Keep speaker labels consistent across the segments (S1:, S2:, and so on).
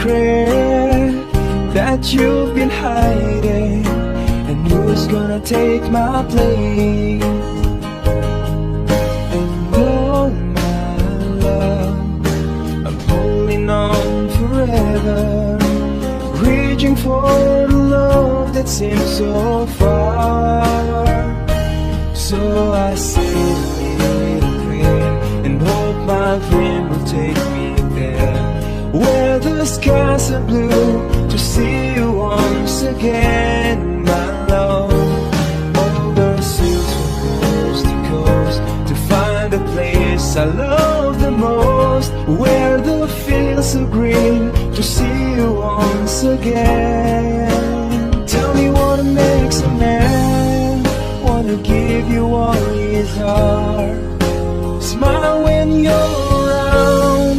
S1: secret that you've been hiding? And who's gonna take my place? And oh my love, I'm holding on forever, reaching for the love that seems so far. So I say a little prayer and hope my dream will take me there, where the skies are blue, to see you once again, my love. Over seas from coast to coast, to find a place I love the most, where the fields are green, to see you once again. Tell me what makes a man wanna give you all his heart. Smile when you're around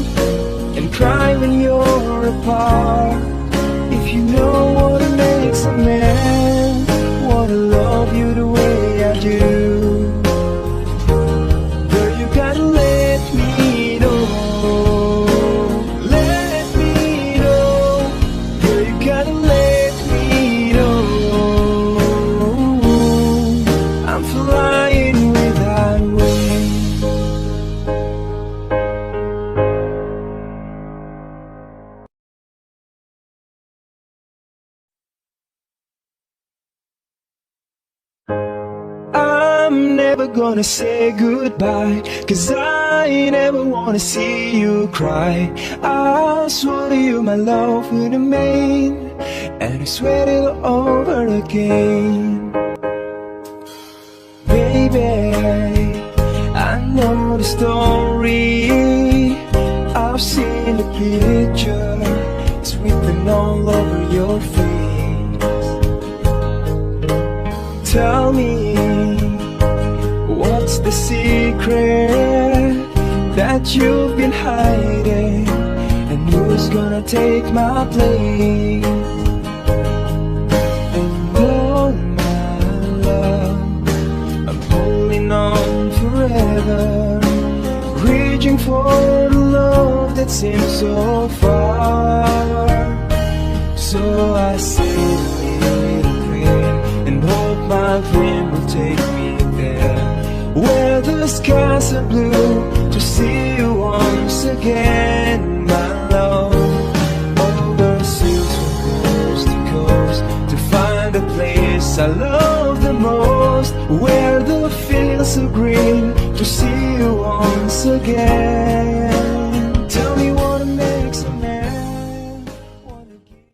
S1: and cry when you're apart. If you know what makes a man wanna love you the way I do, girl, you gotta let me know. Let me know. Girl, you gotta let me know. I'm flying without wings. I'm never gonna say goodbye, 'cause I never wanna see you cry. I swore to you my love would remain, and I swear it over again. Baby, I know the story, I've seen the picture, it's written all over your face. Tell me, what's the secret that you've been hiding? And who's gonna take my place? And oh my love, I'm holding on forever, reaching for the love that seems so far. So I say a little prayer and hope my dream will take me there, where the skies are blue, to see you once again, my love. Over seas from coast to coast, to find a place I love the most, where the fields are green, to see you once again.